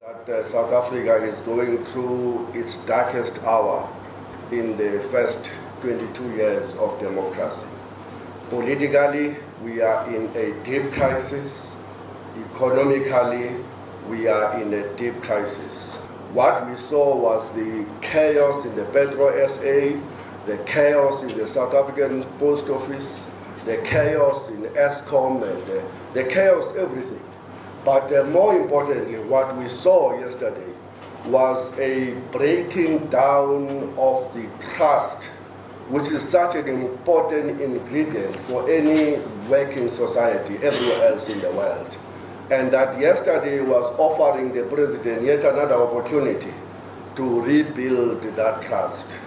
That South Africa is going through its darkest hour in the first 22 years of democracy. Politically, we are in a deep crisis. Economically, we are in a deep crisis. What we saw was the chaos in the Petro SA, the chaos in the South African Post Office, the chaos in Eskom, and the chaos everything. But more importantly, what we saw yesterday was a breaking down of the trust, which is such an important ingredient for any working society everywhere else in the world. And that yesterday was offering the president yet another opportunity to rebuild that trust.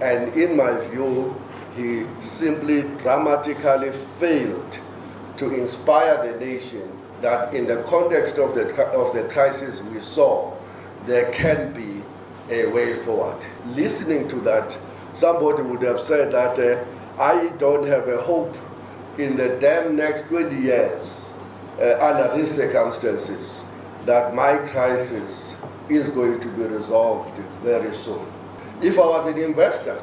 And in my view, he simply dramatically failed to inspire the nation that in the context of the crisis we saw, there can be a way forward. Listening to that, somebody would have said that I don't have a hope in the damn next 20 years under these circumstances that my crisis is going to be resolved very soon. If I was an investor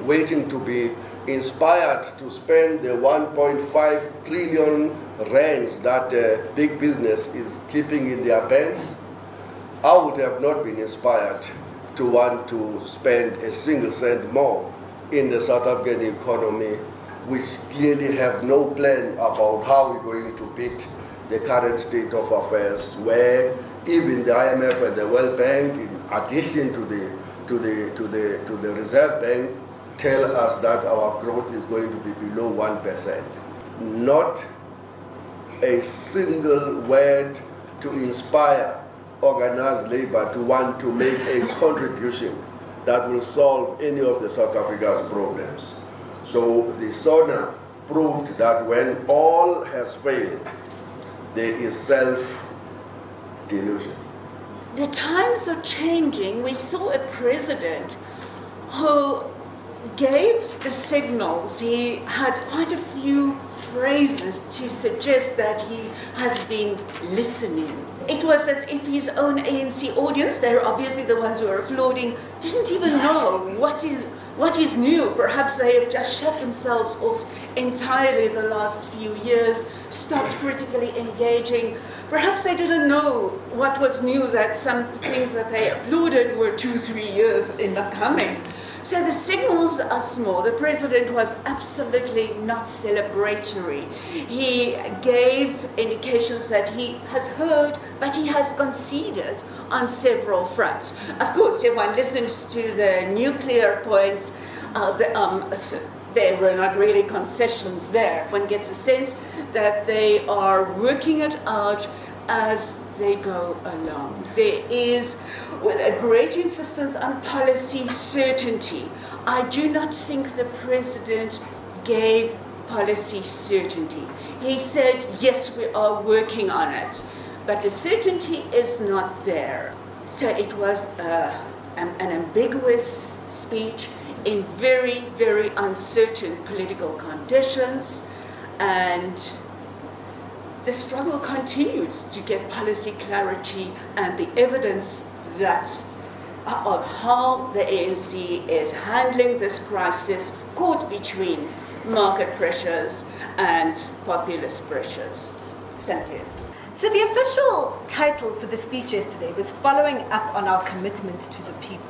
waiting to be inspired to spend the 1.5 trillion rands that big business is keeping in their banks, I would have not been inspired to want to spend a single cent more in the South African economy, which clearly have no plan about how we're going to beat the current state of affairs, where even the IMF and the World Bank, in addition to the Reserve Bank, tell us that our growth is going to be below 1%. Not a single word to inspire organized labor to want to make a contribution that will solve any of the South Africa's problems. So the SONA proved that when all has failed, there is self-delusion. The times are changing. We saw a president who gave the signals. He had quite a few phrases to suggest that he has been listening. It was as if his own ANC audience, they're obviously the ones who are applauding, didn't even know what is new. Perhaps they have just shut themselves off entirely the last few years, stopped critically engaging. Perhaps they didn't know what was new, that some things that they applauded were 2-3 years in the coming. So the signals are small. The president was absolutely not celebratory. He gave indications that he has heard, but he has conceded on several fronts. Of course, if one listens to the nuclear points, there were not really concessions there. One gets a sense that they are working it out as they go along. There is, with a great insistence on policy certainty, I do not think the president gave policy certainty. He said, yes, we are working on it, but the certainty is not there. So it was an ambiguous speech in very, very uncertain political conditions, and the struggle continues to get policy clarity and the evidence that of how the ANC is handling this crisis caught between market pressures and populist pressures. Thank you. So the official title for the speech yesterday was Following Up on Our Commitment to the People.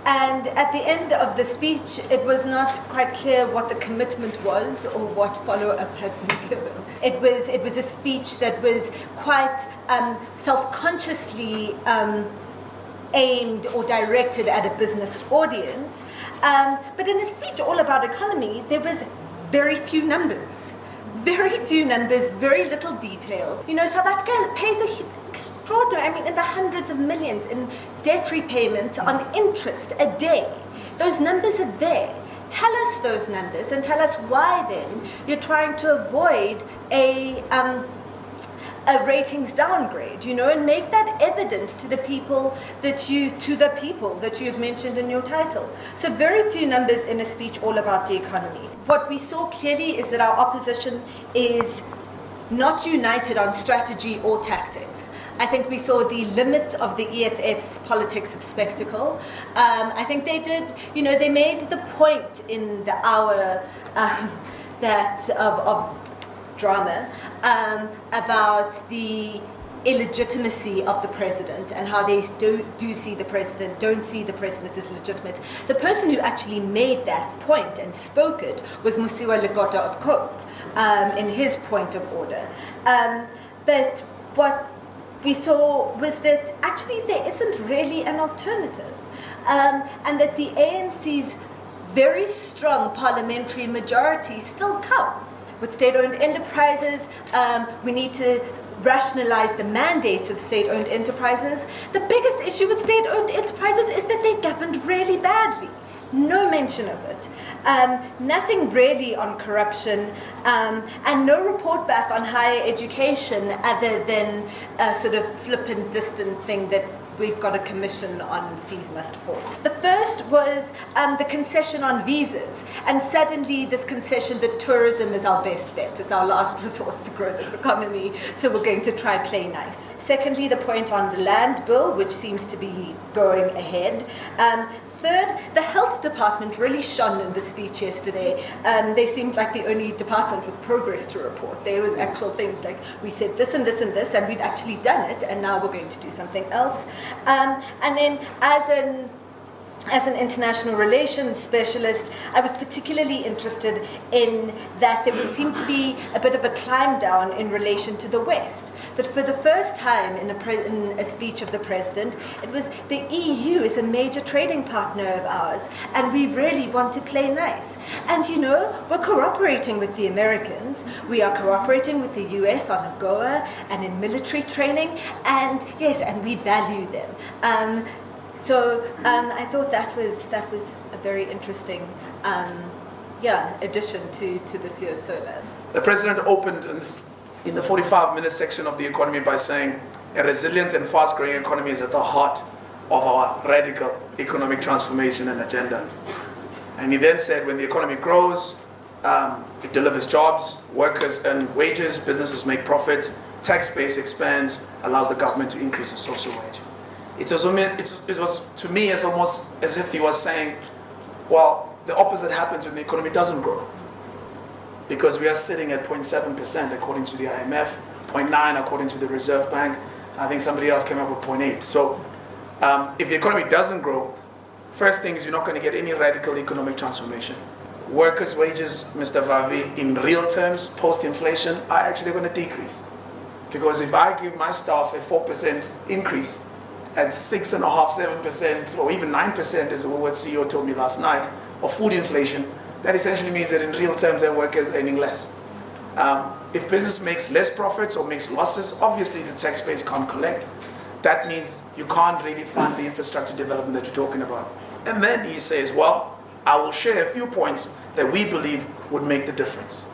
And at the end of the speech, it was not quite clear what the commitment was or what follow-up had been given. It was a speech that was quite self-consciously aimed or directed at a business audience. But in a speech all about economy, there was very few numbers. Very few numbers, very little detail. You know, South Africa pays extraordinary, I mean, in the hundreds of millions in debt repayment on interest a day. Those numbers are there. Tell us those numbers and tell us why then you're trying to avoid a ratings downgrade, you know, and make that evident to the people that you've mentioned in your title. So very few numbers in a speech all about the economy. What we saw clearly is that our opposition is not united on strategy or tactics. I think we saw the limits of the EFF's politics of spectacle. I think they did, they made the point in the hour of drama about the illegitimacy of the president and how they do see the president, don't see the president as legitimate. The person who actually made that point and spoke it was Musiwa Lekota of COPE in his point of order. But what we saw was that actually there isn't really an alternative, and that the ANC's very strong parliamentary majority still counts. With state-owned enterprises, we need to rationalize the mandates of state-owned enterprises. The biggest issue with state-owned enterprises is that they're governed really badly. No mention of it. Nothing really on corruption, and no report back on higher education other than a sort of flippant, distant thing that we've got a commission on fees must fall. The first was the concession on visas, and suddenly this concession that tourism is our best bet. It's our last resort to grow this economy, so we're going to try play nice. Secondly, the point on the land bill, which seems to be going ahead. Third, the health department really shone in the speech yesterday. They seemed like the only department with progress to report. There was actual things like, we said this and this and this, and we've actually done it, and now we're going to do something else. And then as an international relations specialist, I was particularly interested in that there would seem to be a bit of a climb down in relation to the West. That for the first time in a speech of the president, it was the EU is a major trading partner of ours, and we really want to play nice. And we're cooperating with the Americans, we are cooperating with the US on AGOA and in military training, and yes, and we value them. So I thought that was a very interesting addition to this year's SONA. The president opened in the 45-minute section of the economy by saying a resilient and fast-growing economy is at the heart of our radical economic transformation and agenda. And he then said when the economy grows, it delivers jobs, workers earn wages, businesses make profits, tax base expands, allows the government to increase the social wage. It was to me as almost as if he was saying, well, the opposite happens when the economy doesn't grow. Because we are sitting at 0.7% according to the IMF, 0.9% according to the Reserve Bank. I think somebody else came up with 0.8%. So if the economy doesn't grow, first thing is you're not going to get any radical economic transformation. Workers' wages, Mr. Vavi, in real terms, post-inflation, are actually going to decrease. Because if I give my staff a 4% increase, at 6.5%, 7%, or even 9%, as the Wits CEO told me last night, of food inflation, that essentially means that in real terms, their workers are earning less. If business makes less profits or makes losses, obviously the tax base can't collect. That means you can't really fund the infrastructure development that you're talking about. And then he says, well, I will share a few points that we believe would make the difference.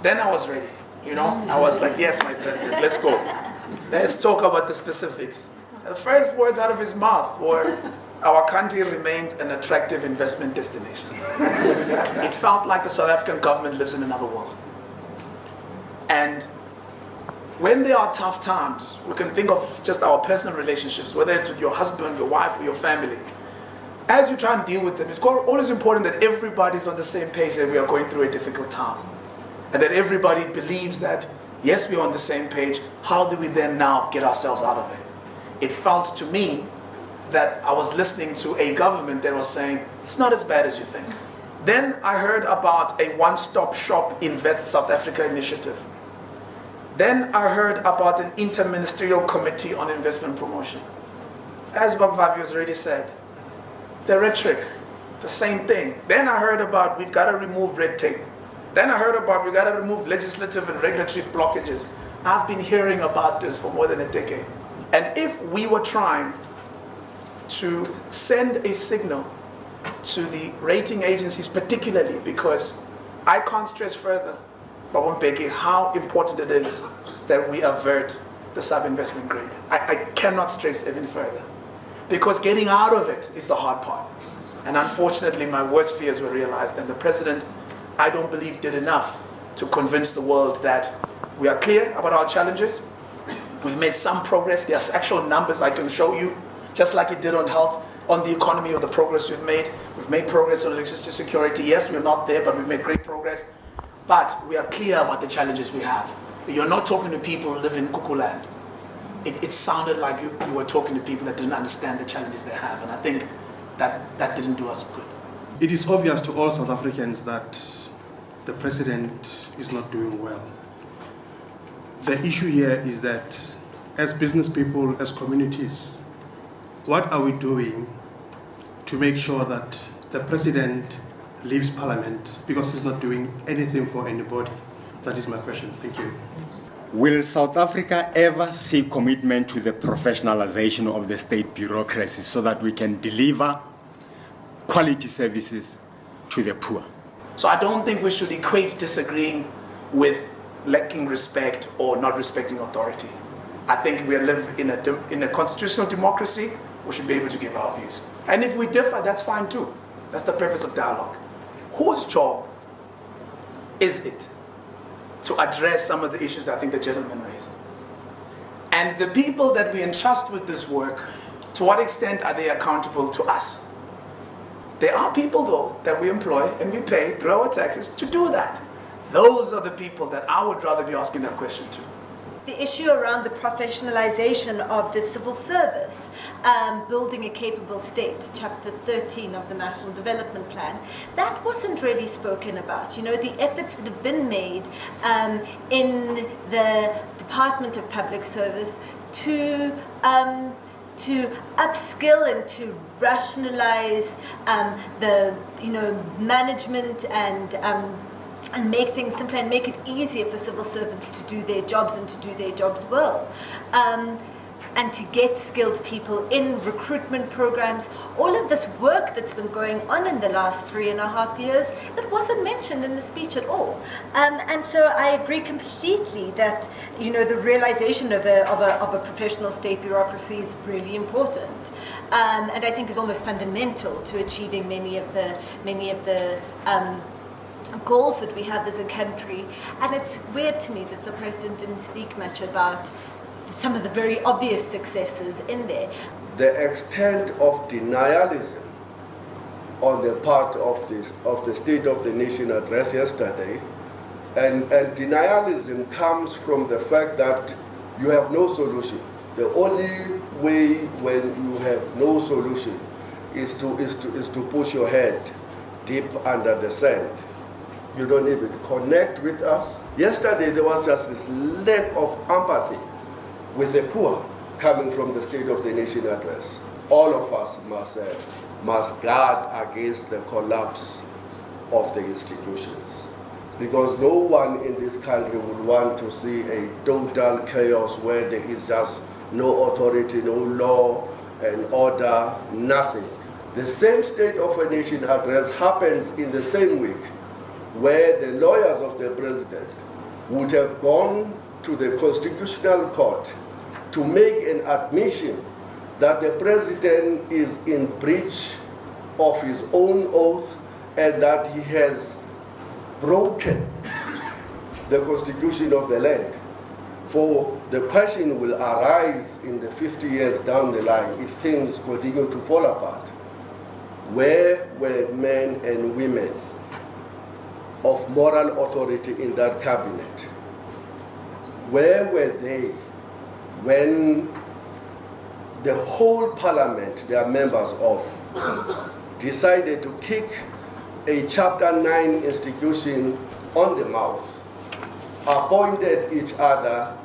Then I was ready, I was like, yes, my president, let's go. Let's talk about the specifics. The first words out of his mouth were, our country remains an attractive investment destination. It felt like the South African government lives in another world. And when there are tough times, we can think of just our personal relationships, whether it's with your husband, your wife, or your family. As you try and deal with them, it's always important that everybody's on the same page that we are going through a difficult time. And that everybody believes that, yes, we're on the same page, how do we then now get ourselves out of it? It felt to me that I was listening to a government that was saying, it's not as bad as you think. Then I heard about a one-stop shop Invest South Africa initiative. Then I heard about an interministerial committee on investment promotion. As Vavi has already said, the rhetoric, the same thing. Then I heard about we've got to remove red tape. Then I heard about we've got to remove legislative and regulatory blockages. I've been hearing about this for more than a decade. And if we were trying to send a signal to the rating agencies particularly, because I can't stress further, Mbeki, how important it is that we avert the sub-investment grade. I cannot stress even further. Because getting out of it is the hard part. And unfortunately, my worst fears were realized, and the president, I don't believe, did enough to convince the world that We are clear about our challenges. We've made some progress. There's actual numbers I can show you, just like it did on health, on the economy, of the progress we've made. We've made progress on electricity security. Yes, we're not there, but we've made great progress. But we are clear about the challenges we have. You're not talking to people who live in Kukuland. It sounded like you were talking to people that didn't understand the challenges they have, and I think that didn't do us good. It is obvious to all South Africans that the president is not doing well. The issue here is that as business people, as communities, what are we doing to make sure that the president leaves Parliament because he's not doing anything for anybody? That is my question. Thank you. Will South Africa ever see commitment to the professionalization of the state bureaucracy so that we can deliver quality services to the poor? So I don't think we should equate disagreeing with lacking respect or not respecting authority. I think we live in a constitutional democracy. We should be able to give our views. And if we differ, that's fine too. That's the purpose of dialogue. Whose job is it to address some of the issues that I think the gentleman raised? And the people that we entrust with this work, to what extent are they accountable to us? There are people, though, that we employ and we pay through our taxes to do that. Those are the people that I would rather be asking that question to. The issue around the professionalization of the civil service, building a capable state, Chapter 13 of the National Development Plan, that wasn't really spoken about. You know, the efforts that have been made in the Department of Public Service to upskill and to rationalize the management and make things simpler and make it easier for civil servants to do their jobs and to do their jobs well. And to get skilled people in recruitment programs, all of this work that's been going on in the last 3.5 years that wasn't mentioned in the speech at all. And so I agree completely that the realization of a professional state bureaucracy is really important, and I think is almost fundamental to achieving many of the goals that we have as a country. And it's weird to me that the president didn't speak much about some of the very obvious successes in there. The extent of denialism on the part of the State of the Nation address yesterday, and denialism comes from the fact that you have no solution. The only way when you have no solution is to push your head deep under the sand. You don't even connect with us. Yesterday there was just this lack of empathy with the poor coming from the State of the Nation address. All of us must guard against the collapse of the institutions, because no one in this country would want to see a total chaos where there is just no authority, no law and order, nothing. The same State of a Nation address happens in the same week where the lawyers of the president would have gone to the Constitutional Court to make an admission that the president is in breach of his own oath and that he has broken the constitution of the land. For the question will arise in the 50 years down the line if things continue to fall apart. Where were men and women of moral authority in that cabinet? Where were they when the whole parliament, they are members of, decided to kick a Chapter 9 institution on the mouth, appointed each other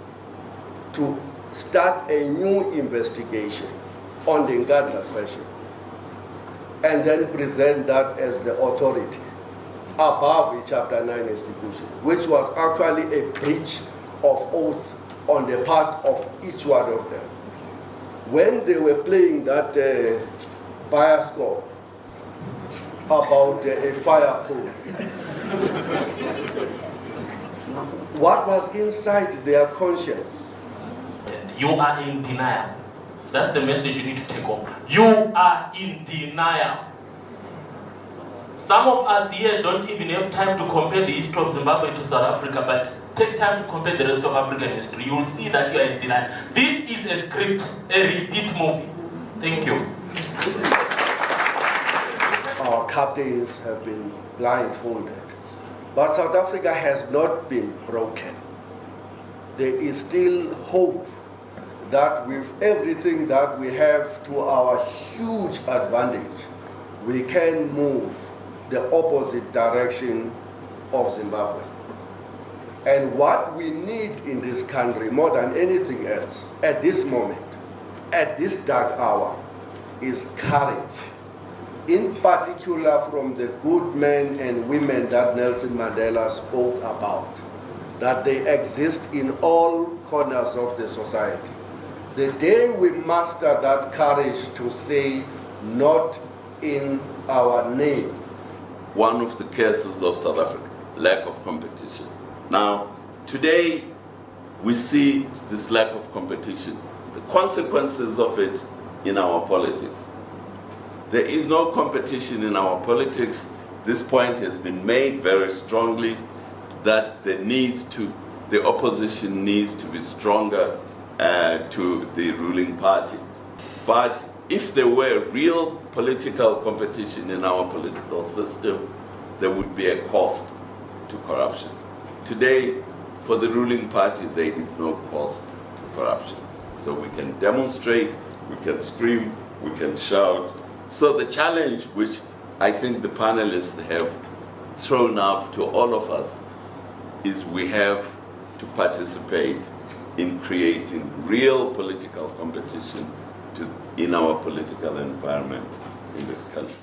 to start a new investigation on the Ngadla question, and then present that as the authority above a Chapter 9 institution, which was actually a breach of oath on the part of each one of them. When they were playing that bioscope about a fire pool, what was inside their conscience? You are in denial. That's the message you need to take home. You are in denial. Some of us here don't even have time to compare the history of Zimbabwe to South Africa, but take time to compare the rest of African history. You will see that you are in denial. This is a script, a repeat movie. Thank you. Our captains have been blindfolded. But South Africa has not been broken. There is still hope that with everything that we have to our huge advantage, we can move the opposite direction of Zimbabwe. And what we need in this country more than anything else at this moment, at this dark hour, is courage. In particular from the good men and women that Nelson Mandela spoke about, that they exist in all corners of the society. The day we master that courage to say, not in our name. One of the curses of South Africa, lack of competition. Now, today, we see this lack of competition, the consequences of it in our politics. There is no competition in our politics. This point has been made very strongly that the opposition needs to be stronger to the ruling party. But if there were real political competition in our political system, there would be a cost to corruption. Today, for the ruling party, there is no cost to corruption. So we can demonstrate, we can scream, we can shout. So the challenge which I think the panelists have thrown up to all of us is we have to participate in creating real political competition in our political environment in this country.